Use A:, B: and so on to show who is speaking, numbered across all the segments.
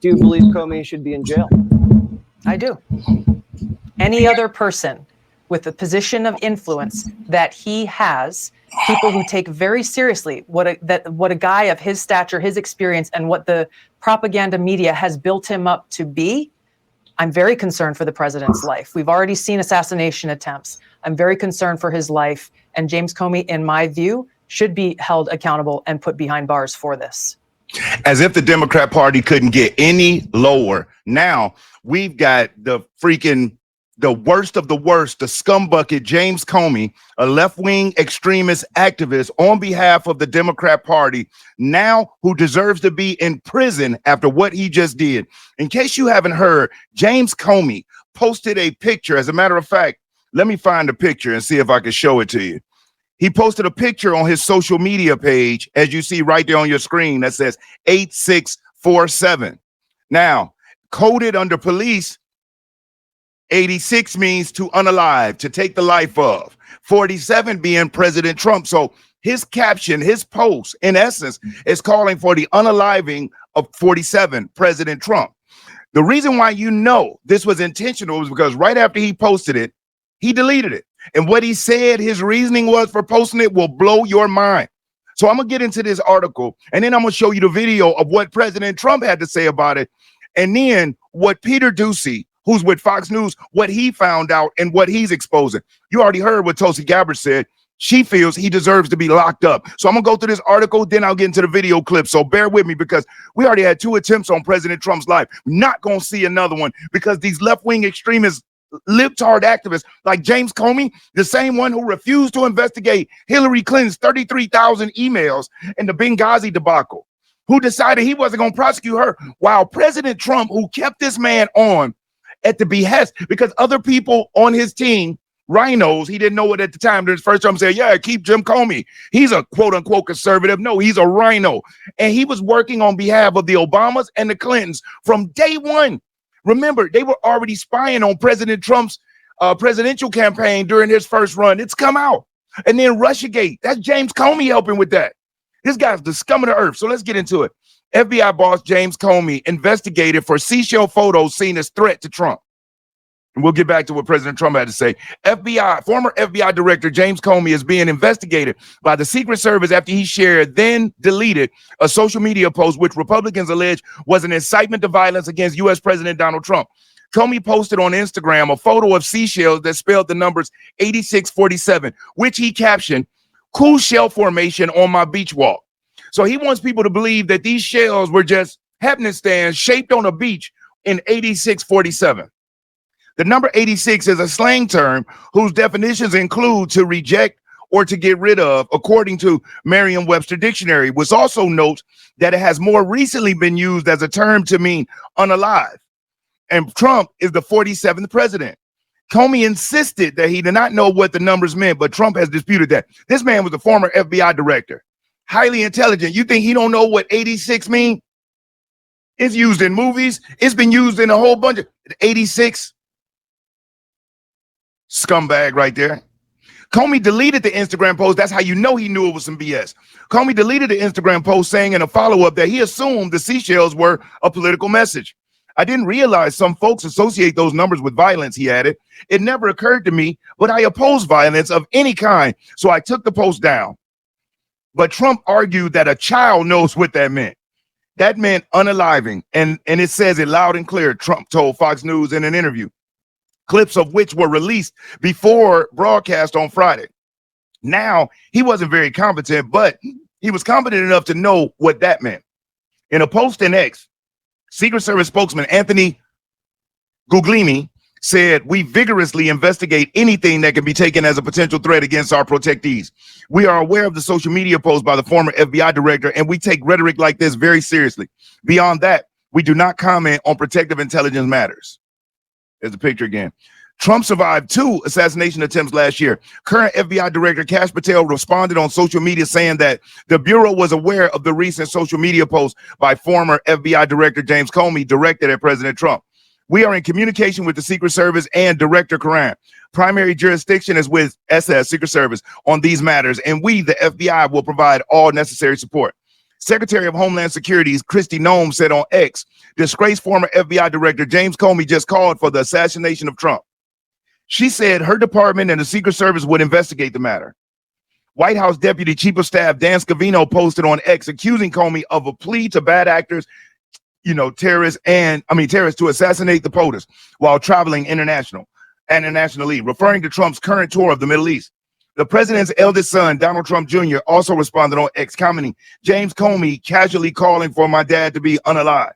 A: Do you believe Comey should be in jail?
B: I do. Any other person with a position of influence that he has, people who take very seriously what a guy of his stature, his experience, and what the propaganda media has built him up to be, I'm very concerned for the president's life. We've already seen assassination attempts. I'm very concerned for his life. And James Comey, in my view, should be held accountable and put behind bars for this.
C: As if the Democrat Party couldn't get any lower. Now we've got the worst of the worst, the scumbucket James Comey, a left-wing extremist activist on behalf of the Democrat Party, now who deserves to be in prison after what he just did. In case you haven't heard, James Comey posted a picture. As a matter of fact, let me find a picture and see if I can show it to you. He posted a picture on his social media page, as you see right there on your screen, that says 8647. Now, coded under police, 86 means to unalive, to take the life of. 47 being President Trump. So his caption, his post, in essence, is calling for the unaliving of 47, President Trump. The reason why you know this was intentional was because right after he posted it, he deleted it. And what he said his reasoning was for posting it will blow your mind. So I'm going to get into this article, and then I'm going to show you the video of what President Trump had to say about it, and then what Peter Doocy, who's with Fox News, what he found out and what he's exposing. You already heard what Tulsi Gabbard said. She feels he deserves to be locked up. So I'm going to go through this article, then I'll get into the video clip. So bear with me because we already had 2 attempts on President Trump's life. We're not going to see another one because these left-wing extremists, libtard activists like James Comey, the same one who refused to investigate Hillary Clinton's 33,000 emails in the Benghazi debacle, who decided he wasn't going to prosecute her, while President Trump, who kept this man on at the behest, because other people on his team, rhinos, he didn't know it at the time, during his first term, said, yeah, keep Jim Comey. He's a quote unquote conservative. No, he's a rhino. And he was working on behalf of the Obamas and the Clintons from day one. Remember, they were already spying on President Trump's presidential campaign during his first run. It's come out. And then Russiagate, that's James Comey helping with that. This guy's the scum of the earth. So let's get into it. FBI boss James Comey investigated for seashell photos seen as threat to Trump. And we'll get back to what President Trump had to say. Former FBI Director James Comey is being investigated by the Secret Service after he shared, then deleted, a social media post which Republicans allege was an incitement to violence against U.S. President Donald Trump. Comey posted on Instagram a photo of seashells that spelled the numbers 8647, which he captioned, "Cool shell formation on my beach walk." So he wants people to believe that these shells were just happenstance shaped on a beach in 8647. The number 86 is a slang term whose definitions include to reject or to get rid of, according to Merriam-Webster Dictionary, which also notes that it has more recently been used as a term to mean unalive. And Trump is the 47th president. Comey insisted that he did not know what the numbers meant, but Trump has disputed that. This man was a former FBI director, highly intelligent. You think he don't know what 86 mean? It's used in movies. It's been used in a whole bunch of 86. Scumbag right there. Comey deleted the Instagram post. That's how you know he knew it was some BS. Comey deleted the Instagram post saying in a follow-up that he assumed the seashells were a political message. I didn't realize some folks associate those numbers with violence, he added. It never occurred to me, but I oppose violence of any kind, so I took the post down. But Trump argued that a child knows what that meant. That meant unaliving, and it says it loud and clear, Trump told Fox News in an interview, clips of which were released before broadcast on Friday. Now, he wasn't very competent, but he was competent enough to know what that meant. In a post in X, Secret Service spokesman Anthony Guglielmi said, "We vigorously investigate anything that can be taken as a potential threat against our protectees. We are aware of the social media post by the former FBI director, and we take rhetoric like this very seriously. Beyond that, we do not comment on protective intelligence matters." There's a picture again. Trump survived 2 assassination attempts last year. Current FBI Director Kash Patel responded on social media saying that the Bureau was aware of the recent social media post by former FBI Director James Comey directed at President Trump. "We are in communication with the Secret Service and Director Karan. Primary jurisdiction is with SS, Secret Service, on these matters, and we, the FBI, will provide all necessary support." Secretary of Homeland Security Kristi Noem said on X, disgraced former FBI Director James Comey just called for the assassination of Trump. She said her department and the Secret Service would investigate the matter. White House Deputy Chief of Staff Dan Scavino posted on X accusing Comey of a plea to bad actors, terrorists to assassinate the POTUS while traveling internationally, referring to Trump's current tour of the Middle East. The president's eldest son, Donald Trump Jr., also responded on X, commenting, James Comey casually calling for my dad to be unalive.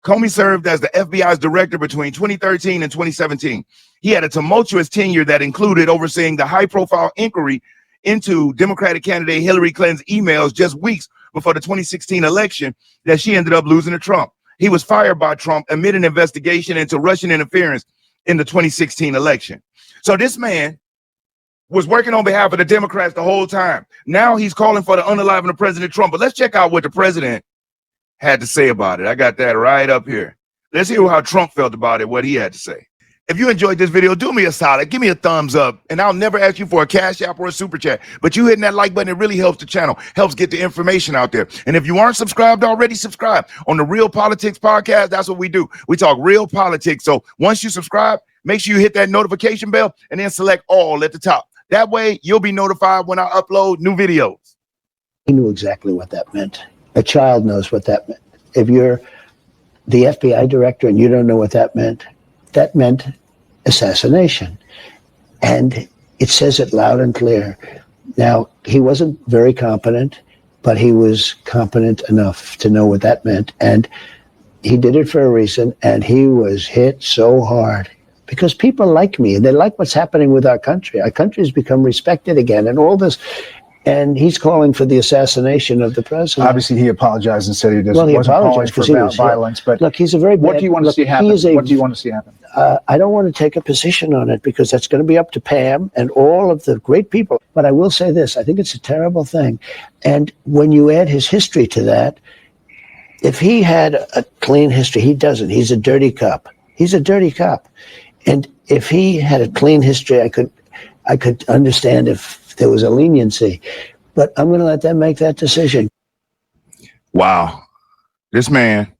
C: Comey served as the FBI's director between 2013 and 2017. He had a tumultuous tenure that included overseeing the high-profile inquiry into Democratic candidate Hillary Clinton's emails just weeks before the 2016 election that she ended up losing to Trump. He was fired by Trump amid an investigation into Russian interference in the 2016 election. So this man was working on behalf of the Democrats the whole time. Now he's calling for the unaliving of President Trump. But let's check out what the president had to say about it. I got that right up here. Let's hear how Trump felt about it, what he had to say. If you enjoyed this video, do me a solid, give me a thumbs up, and I'll never ask you for a cash app or a super chat. But you hitting that like button, it really helps the channel, helps get the information out there. And if you aren't subscribed already, subscribe. On the Real Politics Podcast, that's what we do. We talk real politics. So once you subscribe, make sure you hit that notification bell and then select all at the top. That way, you'll be notified when I upload new videos.
D: He knew exactly what that meant. A child knows what that meant. If you're the FBI director and you don't know what that meant assassination. And it says it loud and clear. Now, he wasn't very competent, but he was competent enough to know what that meant. And he did it for a reason, and he was hit so hard. Because people like me, and they like what's happening with our country. Our country has become respected again, and all this. And he's calling for the assassination of the president.
E: Obviously, he apologized and said he
D: Well, he
E: wasn't calling
D: apologized
E: for
D: because he was
E: violence. But
D: look, he's a very
E: what
D: bad,
E: do you want to
D: look,
E: see happen? What do you want to see happen?
D: I don't want to take a position on it because that's going to be up to Pam and all of the great people. But I will say this: I think it's a terrible thing. And when you add his history to that, if he had a clean history, he doesn't. He's a dirty cop. He's a dirty cop. And if he had a clean history, I could understand if there was a leniency. But I'm going to let them make that decision.
C: Wow. This man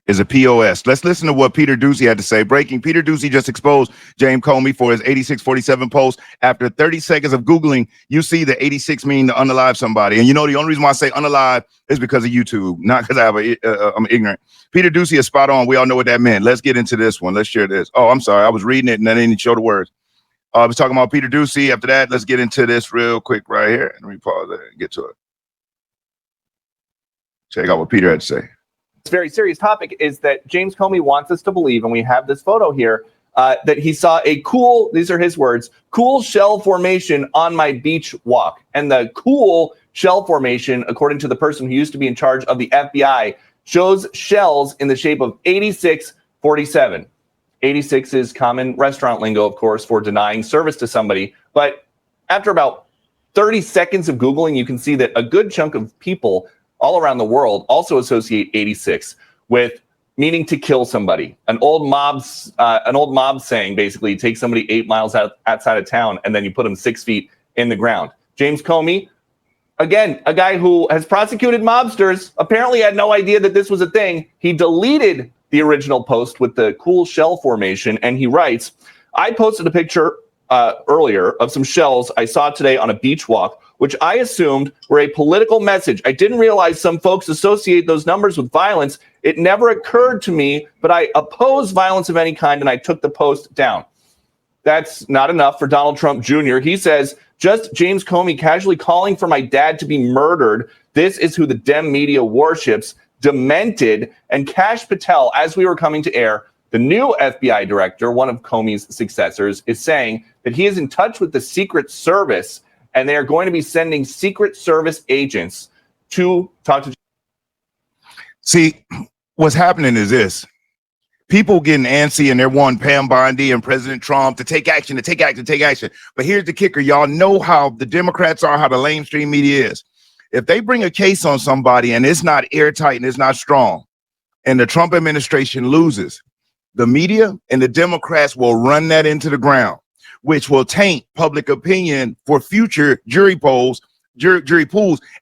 C: is a POS. Let's listen to what Peter Doocy had to say. Breaking, Peter Doocy just exposed James Comey for his 8647 post. After 30 seconds of Googling, you see the 86 mean to unalive somebody. And the only reason why I say unalive is because of YouTube, not because I'm ignorant. Peter Doocy is spot on. We all know what that meant. Let's get into this one. Let's share this. Oh, I'm sorry. I was reading it and I didn't show the words. I was talking about Peter Doocy. After that, let's get into this real quick right here. Let me pause it and get to it. Check out what Peter had to say.
F: This very serious topic is that James Comey wants us to believe, and we have this photo here, that he saw a cool, these are his words, cool shell formation on my beach walk. And the cool shell formation, according to the person who used to be in charge of the FBI, shows shells in the shape of 8647. 86 is common restaurant lingo, of course, for denying service to somebody. But after about 30 seconds of Googling, you can see that a good chunk of people all around the world also associate 86 with meaning to kill somebody. An old mob saying, basically, you take somebody 8 miles outside of town and then you put them 6 feet in the ground. James Comey, again, a guy who has prosecuted mobsters, apparently had no idea that this was a thing. He deleted the original post with the cool shell formation, and he writes, I posted a picture earlier of some shells I saw today on a beach walk, which I assumed were a political message. I didn't realize some folks associate those numbers with violence. It never occurred to me, but I oppose violence of any kind, and I took the post down. That's not enough for Donald Trump Jr. He says, just James Comey casually calling for my dad to be murdered. This is who the Dem media worships. Demented. And Kash Patel, as we were coming to air, the new FBI director, one of Comey's successors, is saying that he is in touch with the Secret Service, and they are going to be sending Secret Service agents to talk to.
C: See, what's happening is this. People getting antsy and they're wanting Pam Bondi and President Trump to take action, to take action, to take action. But here's the kicker. Y'all know how the Democrats are, how the mainstream media is. If they bring a case on somebody and it's not airtight and it's not strong, and the Trump administration loses, the media and the Democrats will run that into the ground, which will taint public opinion for future jury pools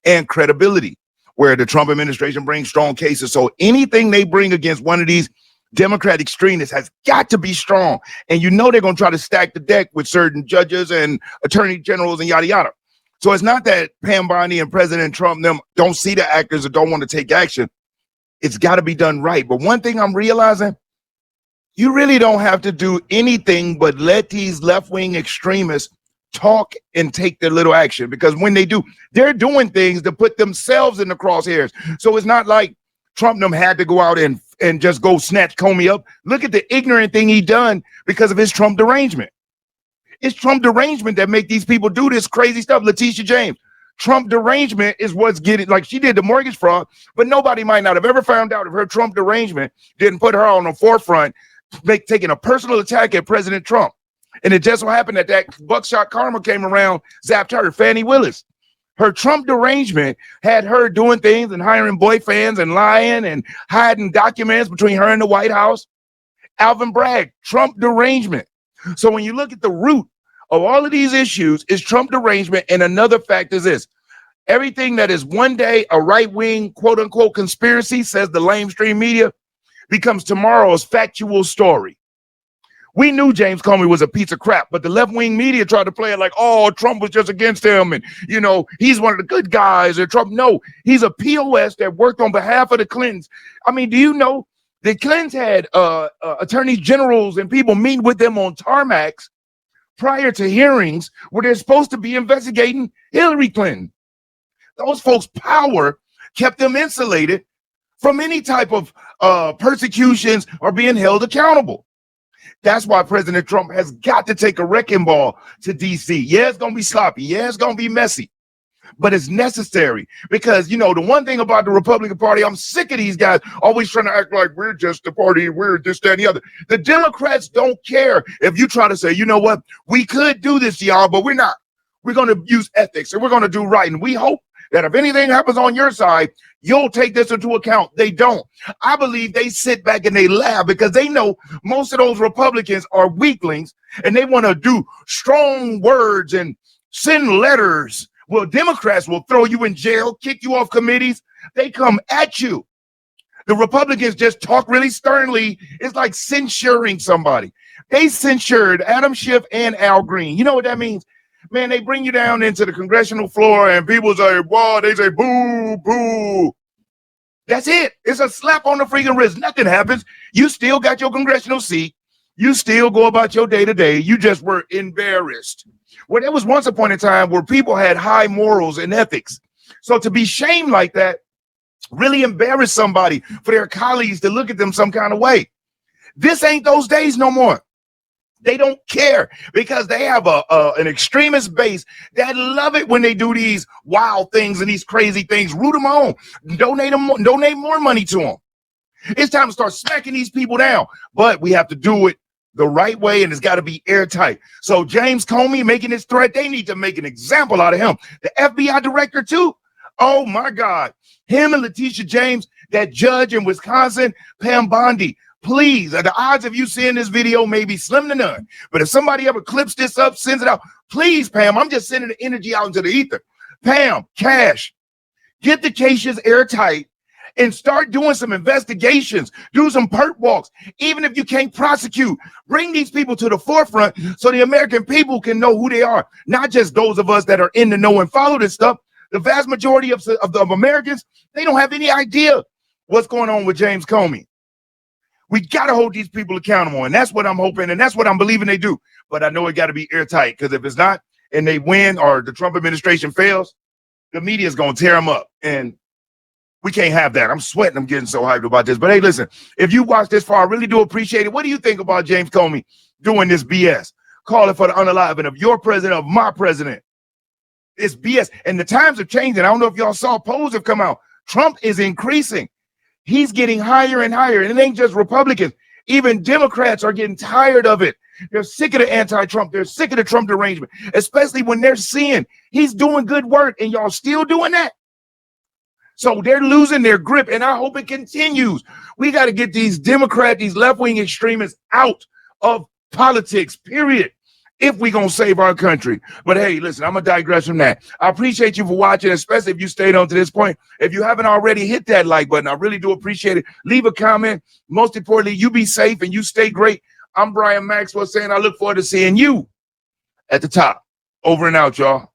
C: and credibility. where the Trump administration brings strong cases. So anything they bring against one of these Democratic extremists has got to be strong. And you know they're going to try to stack the deck with certain judges and attorney generals and yada, yada. So it's not that Pam Bondi and President Trump them don't see the actors or don't want to take action. It's got to be done right. But one thing I'm realizing, you really don't have to do anything but let these left-wing extremists talk and take their little action, because when they do, they're doing things to put themselves in the crosshairs. So it's not like Trump them had to go out and just go snatch Comey up. Look at the ignorant thing he done because of his Trump derangement. It's Trump derangement that make these people do this crazy stuff. Letitia James, Trump derangement is what's getting, like she did the mortgage fraud, but nobody might not have ever found out if her Trump derangement didn't put her on the forefront, taking a personal attack at President Trump. And it just so happened that buckshot karma came around, zapped her, Fannie Willis. Her Trump derangement had her doing things and hiring boyfriends and lying and hiding documents between her and the White House. Alvin Bragg, Trump derangement. So when you look at the root of all of these issues is Trump derangement. And another fact is this: everything that is one day a right-wing, quote unquote, conspiracy, says the lamestream media, becomes tomorrow's factual story. We knew James Comey was a piece of crap, but the left-wing media tried to play it like, oh, Trump was just against him, and, you know, he's one of the good guys, or Trump. No, he's a POS that worked on behalf of the Clintons. I mean, do you know the Clintons had attorneys generals and people meet with them on tarmacs prior to hearings where they're supposed to be investigating Hillary Clinton? Those folks' power kept them insulated from any type of persecutions or being held accountable. That's why President Trump has got to take a wrecking ball to DC. Yeah, it's going to be sloppy. Yeah, it's going to be messy, but it's necessary because, you know, the one thing about the Republican Party, I'm sick of these guys always trying to act like we're just the party, we're this, that, and the other. The Democrats don't care if you try to say, you know what, we could do this, y'all, but we're not. We're going to use ethics and we're going to do right. And we hope that if anything happens on your side, you'll take this into account. They don't. I believe they sit back and they laugh because they know most of those Republicans are weaklings and they want to do strong words and send letters. Well, Democrats will throw you in jail, kick you off committees. They come at you. The Republicans just talk really sternly. It's like censuring somebody. They censured Adam Schiff and Al Green. You know what that means? Man, they bring you down into the congressional floor and people say, wow, they say, boo, boo. That's it. It's a slap on the freaking wrist. Nothing happens. You still got your congressional seat. You still go about your day to day. You just were embarrassed. Well, there was once upon a time where people had high morals and ethics. So to be shamed like that really embarrassed somebody for their colleagues to look at them some kind of way. This ain't those days no more. They don't care because they have an extremist base that love it when they do these wild things and these crazy things. Root them on, donate more money to them. It's time to start smacking these people down, but we have to do it the right way, and it's got to be airtight. So James Comey making this threat, they need to make an example out of him. The FBI director too. Oh my God, him and Letitia James, that judge in Wisconsin, Pam Bondi. Please, the odds of you seeing this video may be slim to none. But if somebody ever clips this up, sends it out, please, Pam, I'm just sending the energy out into the ether. Pam, Cash, get the cases airtight and start doing some investigations. Do some perp walks. Even if you can't prosecute, bring these people to the forefront so the American people can know who they are. Not just those of us that are in the know and follow this stuff. The vast majority of Americans, they don't have any idea what's going on with James Comey. We got to hold these people accountable, and that's what I'm hoping, and that's what I'm believing they do. But I know it got to be airtight, because if it's not, and they win, or the Trump administration fails, the media is going to tear them up, and we can't have that. I'm sweating. I'm getting so hyped about this. But hey, listen, if you watched this far, I really do appreciate it. What do you think about James Comey doing this BS? Call it for the unaliving of your president, of my president. It's BS, and the times are changing. I don't know if y'all saw polls have come out. Trump is increasing. He's getting higher and higher. And it ain't just Republicans. Even Democrats are getting tired of it. They're sick of the anti-Trump. They're sick of the Trump derangement, especially when they're seeing he's doing good work and y'all still doing that. So they're losing their grip, and I hope it continues. We got to get these Democrats, these left-wing extremists out of politics, period. if we gonna save our country. But hey, listen, I'm gonna digress from that. I appreciate you for watching, especially if you stayed on to this point. If you haven't already, hit that like button. I really do appreciate it. Leave a comment. Most importantly, you be safe and you stay great. I'm Brian Maxwell saying I look forward to seeing you at the top. Over and out, y'all.